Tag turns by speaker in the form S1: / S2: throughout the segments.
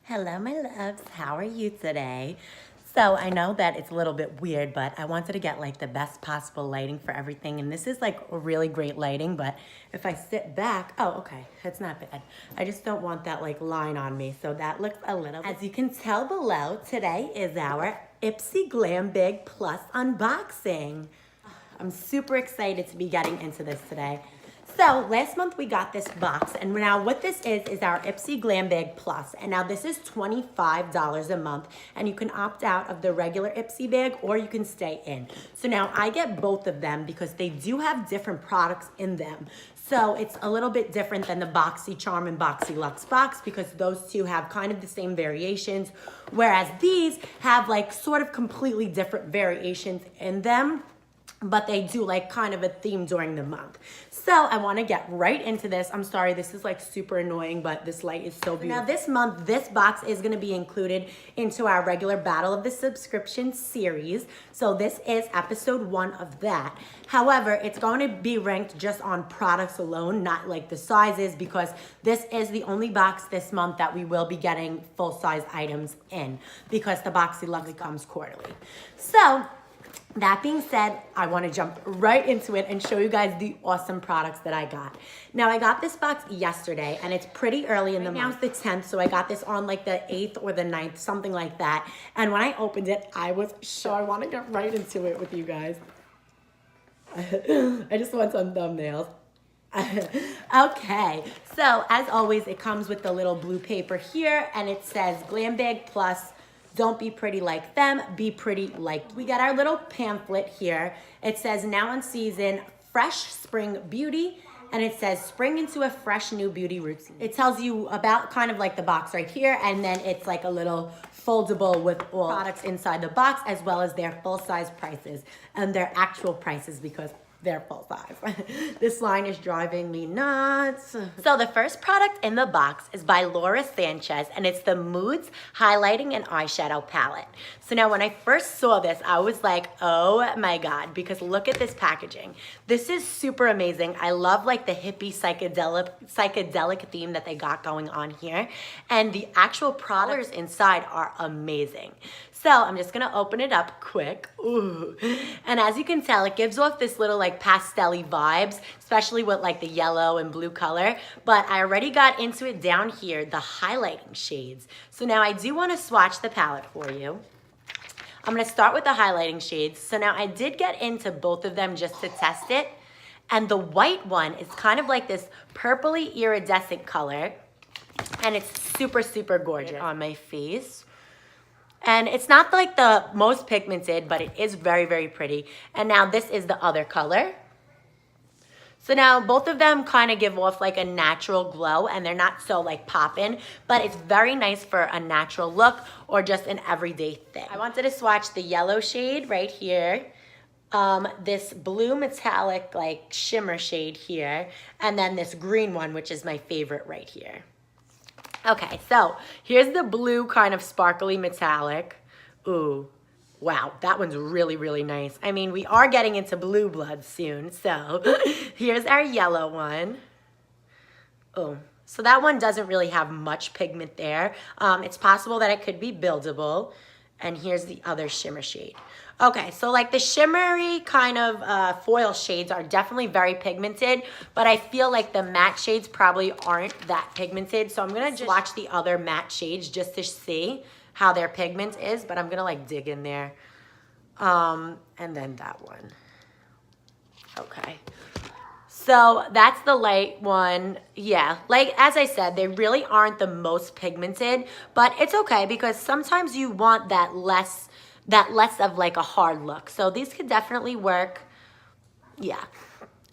S1: Hello, my loves. How are you today? So I know that it's a little bit weird, but I wanted to get like the best possible lighting for everything. And this is like a really great lighting, but if I sit back, oh, okay, it's not bad. I just don't want that like line on me. So that looks a little, as you can tell below, today is our Ipsy Glam Bag Plus unboxing. I'm super excited to be getting into this today. So last month we got this box, and now what this is our Ipsy Glam Bag Plus, and now this is $25 a month, and you can opt out of the regular Ipsy bag or you can stay in. So now I get both of them because they do have different products in them. So it's a little bit different than the Boxycharm and Boxylux box because those two have kind of the same variations, whereas these have like sort of completely different variations in them, but they do like kind of a theme during the month. So I want to get right into this. I'm sorry, this is like super annoying, but this light is so beautiful. Now this month, this box is going to be included into our regular Battle of the Subscription series. So this is episode 1 of that. However, it's going to be ranked just on products alone, not like the sizes, because this is the only box this month that we will be getting full-size items in, because the Boxycharm comes quarterly. So that being said, I want to jump right into it and show you guys the awesome products that I got. Now, I got this box yesterday, and it's pretty early in the month. Now it's the 10th, so I got this on like the 8th or the 9th, something like that. And when I opened it, I was so I want to get right into it with you guys. I just want some thumbnails. Okay, so as always, it comes with the little blue paper here, and it says Glam Bag Plus. Don't be pretty like them, be pretty like. We got our little pamphlet here. It says now in season, fresh spring beauty, and it says spring into a fresh new beauty routine. It tells you about kind of like the box right here, and then it's like a little foldable with all products inside the box, as well as their full-size prices and their actual prices, because they're full size. This line is driving me nuts. So the first product in the box is by Sanchez, and it's the Moods Highlighting and Eyeshadow Palette. So now when I first saw this, I was like, oh my God, because look at this packaging. This is super amazing. I love like the hippie psychedelic theme that they got going on here. And the actual products inside are amazing. So I'm just gonna open it up quick. Ooh. And as you can tell, it gives off this little like pastel-y vibes, especially with like the yellow and blue color. But I already got into it down here, the highlighting shades. So now I do wanna swatch the palette for you. I'm gonna start with the highlighting shades. So now I did get into both of them just to test it. And the white one is kind of like this purpley iridescent color. And it's super, super gorgeous on my face. And it's not like the most pigmented, but it is very, very pretty. And now this is the other color. So now both of them kind of give off like a natural glow, and they're not so like poppin', but it's very nice for a natural look or just an everyday thing. I wanted to swatch the yellow shade right here, this blue metallic like shimmer shade here, and then this green one, which is my favorite right here. Okay, so here's the blue kind of sparkly metallic. Ooh, wow, that one's really, really nice. I mean, we are getting into blue blood soon, so here's our yellow one. Oh, so that one doesn't really have much pigment there. It's possible that it could be buildable. And here's the other shimmer shade. Okay, so like the shimmery kind of foil shades are definitely very pigmented, but I feel like the matte shades probably aren't that pigmented. So I'm gonna just watch the other matte shades just to see how their pigment is, but I'm gonna like dig in there. And then that one. Okay. So that's the light one. Yeah, like as I said, they really aren't the most pigmented, but it's okay because sometimes you want that less of like a hard look. So these could definitely work. Yeah.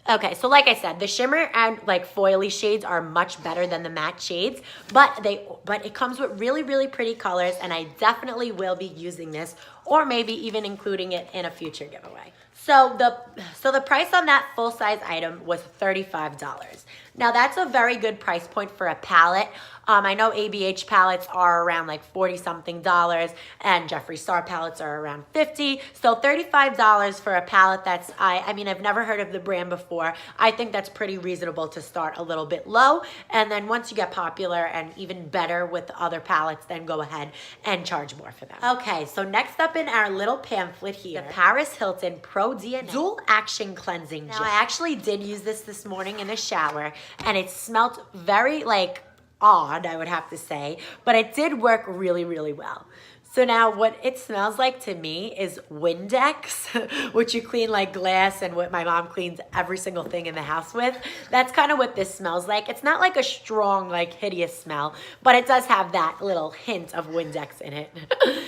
S1: Okay, so like I said, the shimmer and like foily shades are much better than the matte shades, but it comes with really, really pretty colors, and I definitely will be using this, or maybe even including it in a future giveaway. So the price on that full-size item was $35. Now that's a very good price point for a palette. I know ABH palettes are around like $40-something and Jeffree Star palettes are around $50. So $35 for a palette that's, I mean, I've never heard of the brand before. I think that's pretty reasonable to start a little bit low. And then once you get popular and even better with other palettes, then go ahead and charge more for them. Okay, so next up in our little pamphlet here, the Paris Hilton Pro DNA Dual Action Cleansing Gel. Now I actually did use this morning in the shower and it smelled very like odd, I would have to say, but it did work really, really well. So now what it smells like to me is Windex, which you clean like glass and what my mom cleans every single thing in the house with. That's kind of what this smells like. It's not like a strong, like hideous smell, but it does have that little hint of Windex in it.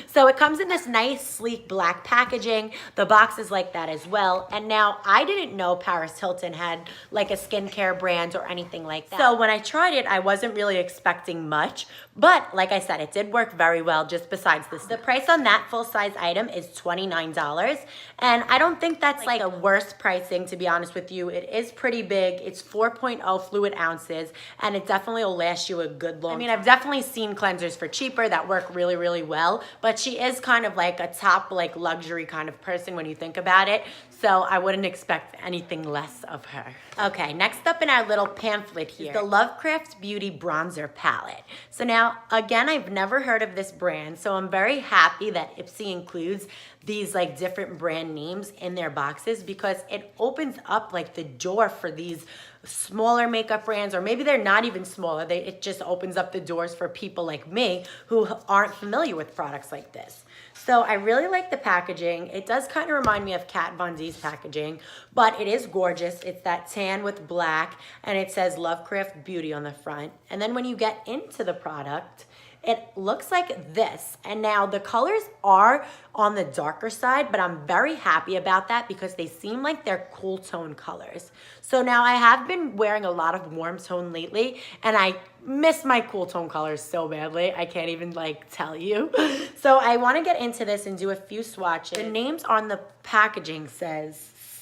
S1: So it comes in this nice, sleek black packaging. The box is like that as well. And now I didn't know Paris Hilton had like a skincare brand or anything like that. So when I tried it, I wasn't really expecting much, but like I said, it did work very well just besides this. The price on that full-size item is $29, and I don't think that's like the worst pricing, to be honest with you. It is pretty big. It's 4.0 fluid ounces, and it definitely will last you a good long time. I mean, I've definitely seen cleansers for cheaper that work really, really well, but she is kind of like a top like luxury kind of person when you think about it, so I wouldn't expect anything less of her. Okay, next up in our little pamphlet here is the Lovecraft Beauty Bronzer Palette. So now, again, I've never heard of this brand, so I'm very happy that Ipsy includes these like different brand names in their boxes because it opens up like the door for these smaller makeup brands, or maybe they're not even smaller. It just opens up the doors for people like me who aren't familiar with products like this. So I really like the packaging. It does kind of remind me of Kat Von D's packaging, but it is gorgeous. It's that tan with black, and it says Lovecraft Beauty on the front. And then when you get into the product, it looks like this. And now the colors are on the darker side, but I'm very happy about that because they seem like they're cool tone colors. So now I have been wearing a lot of warm tone lately, and I miss my cool tone colors so badly. I can't even like tell you. So I want to get into this and do a few swatches. The names on the packaging says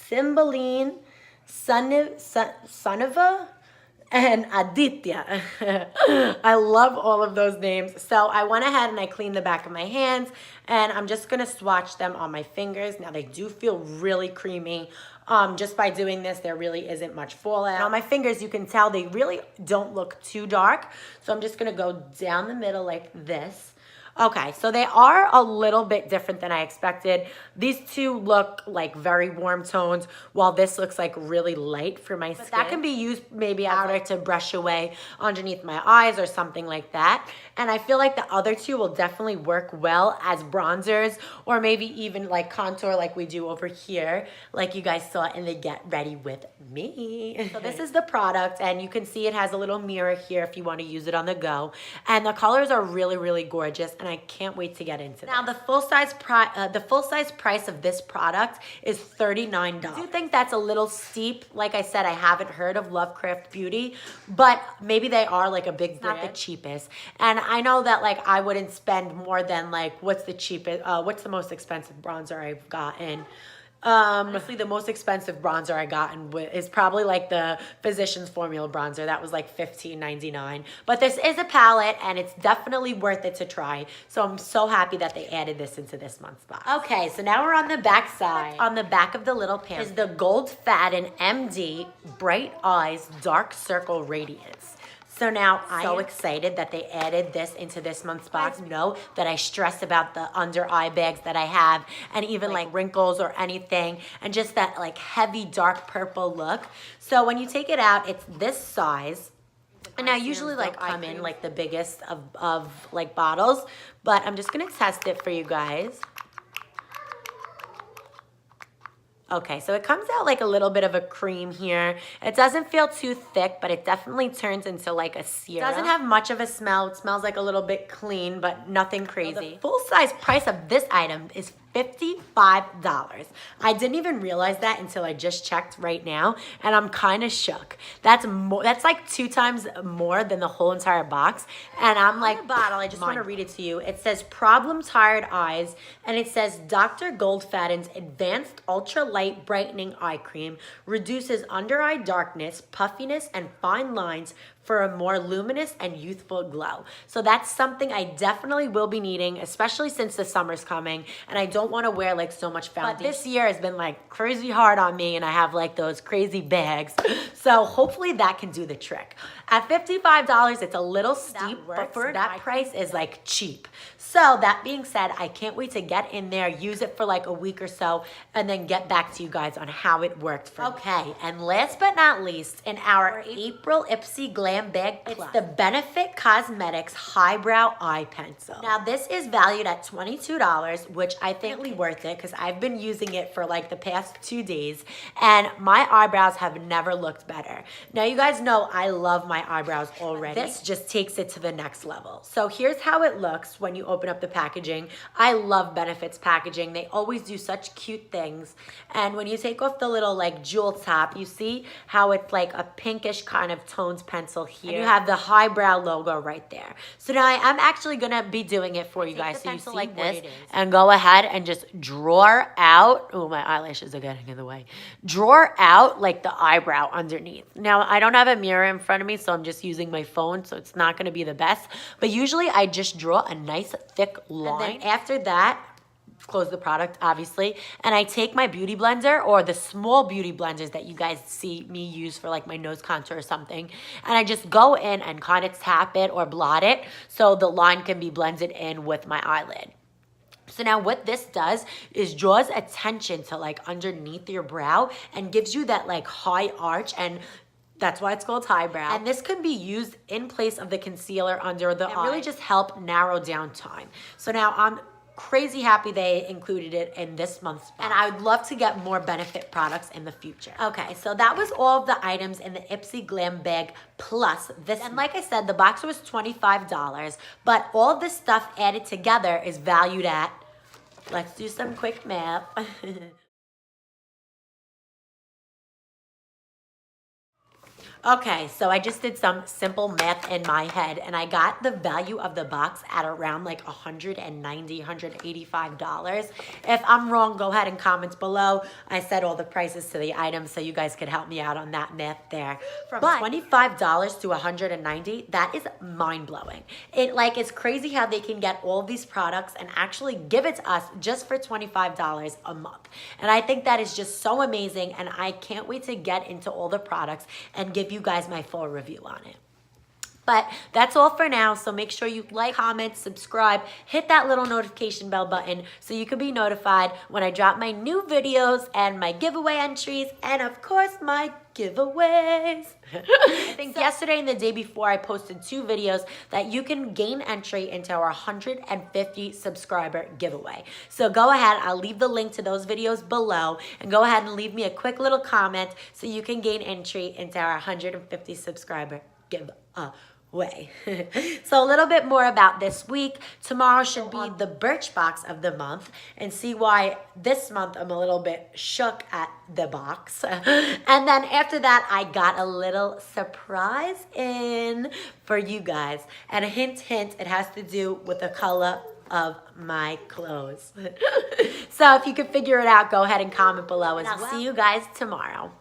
S1: Cymbeline, Sunniva, and Aditya. I love all of those names. So I went ahead and I cleaned the back of my hands, and I'm just gonna swatch them on my fingers. Now they do feel really creamy. Just by doing this, there really isn't much fallout. And on my fingers, you can tell they really don't look too dark. So I'm just gonna go down the middle like this. Okay, so they are a little bit different than I expected. These two look like very warm tones, while this looks like really light for my skin. That can be used maybe outer to brush away underneath my eyes or something like that. And I feel like the other two will definitely work well as bronzers, or maybe even like contour like we do over here, like you guys saw in the Get Ready With Me. So this is the product, and you can see it has a little mirror here if you want to use it on the go. And the colors are really, really gorgeous, and I can't wait to get into that. Now the full size price of this product is $39. I do think that's a little steep. Like I said, I haven't heard of Lovecraft Beauty, but maybe they are like a big brand. Not the cheapest. And I know that like I wouldn't spend more than like, what's the most expensive bronzer I've gotten? Honestly, the most expensive bronzer I gotten is probably like the Physicians Formula bronzer. That was like $15.99. But this is a palette, and it's definitely worth it to try. So I'm so happy that they added this into this month's box. Okay, so now we're on the back side. On the back of the little pan is the Gold Faden MD Bright Eyes Dark Circle Radiance. So now I'm so excited that they added this into this month's box. Know that I stress about the under eye bags that I have, and even like wrinkles or anything, and just that like heavy dark purple look. So when you take it out, it's this size. And now usually like come in like the biggest of like bottles, but I'm just gonna test it for you guys. Okay, so it comes out like a little bit of a cream here. It doesn't feel too thick, but it definitely turns into like a serum. It doesn't have much of a smell. It smells like a little bit clean, but nothing crazy. The full size price of this item is $55. I didn't even realize that until I just checked right now, and I'm kind of shook. That's like 2 times more than the whole entire box, and I'm like, bottle, I just want to read it to you. It says problem tired eyes, and it says Dr. Goldfaden's advanced ultra-light brightening eye cream reduces under-eye darkness, puffiness, and fine lines for a more luminous and youthful glow. So that's something I definitely will be needing, especially since the summer's coming and I don't want to wear like so much foundation. But this year has been like crazy hard on me and I have like those crazy bags. So hopefully that can do the trick. At $55, it's a little steep, but for that price is like cheap. So that being said, I can't wait to get in there, use it for like a week or so, and then get back to you guys on how it worked for me. Okay, and last but not least, in our April Ipsy Glam Bag Plus, it's the Benefit Cosmetics Highbrow Eye Pencil. Now this is valued at $22, which I think is worth it because I've been using it for like the past 2 days, and my eyebrows have never looked better. Now you guys know I love my eyebrows already. This just takes it to the next level. So here's how it looks when you open up the packaging. I love Benefit's packaging. They always do such cute things. And when you take off the little like jewel top, you see how it's like a pinkish kind of toned pencil here. And you have the highbrow logo right there. So now I'm actually gonna be doing it for you guys. So you see like this and go ahead and just draw out. Oh, my eyelashes are getting in the way. Draw out like the eyebrow underneath. Now I don't have a mirror in front of me, so I'm just using my phone, so it's not gonna be the best. But usually I just draw a nice thick line. And then after that, close the product obviously, and I take my beauty blender or the small beauty blenders that you guys see me use for like my nose contour or something, and I just go in and kind of tap it or blot it so the line can be blended in with my eyelid. So now what this does is draws attention to like underneath your brow and gives you that like high arch, and that's why it's called highbrow. And this can be used in place of the concealer under the eye. It really just help narrow down time. So now I'm crazy happy they included it in this month's box. And I would love to get more Benefit products in the future. Okay, so that was all of the items in the Ipsy Glam Bag Plus this. And like I said, the box was $25, but all of this stuff added together is valued at, let's do some quick math. Okay, so I just did some simple math in my head, and I got the value of the box at around like $190, $185. If I'm wrong, go ahead and comment below. I said all the prices to the items, so you guys could help me out on that math there. From $25 to $190, that is mind-blowing. It's crazy how they can get all these products and actually give it to us just for $25 a month. And I think that is just so amazing, and I can't wait to get into all the products and give you guys my full review on it. But that's all for now, so make sure you like, comment, subscribe, hit that little notification bell button so you can be notified when I drop my new videos and my giveaway entries, and of course my giveaways. I think yesterday and the day before I posted 2 videos that you can gain entry into our 150 subscriber giveaway. So go ahead, I'll leave the link to those videos below, and go ahead and leave me a quick little comment so you can gain entry into our 150 subscriber giveaway. So a little bit more about this week. Tomorrow should be the Birchbox of the month, and see why this month I'm a little bit shook at the box. And then after that, I got a little surprise in for you guys, and a hint, it has to do with the color of my clothes. So if you can figure it out, go ahead and comment below as well. I'll see you guys tomorrow.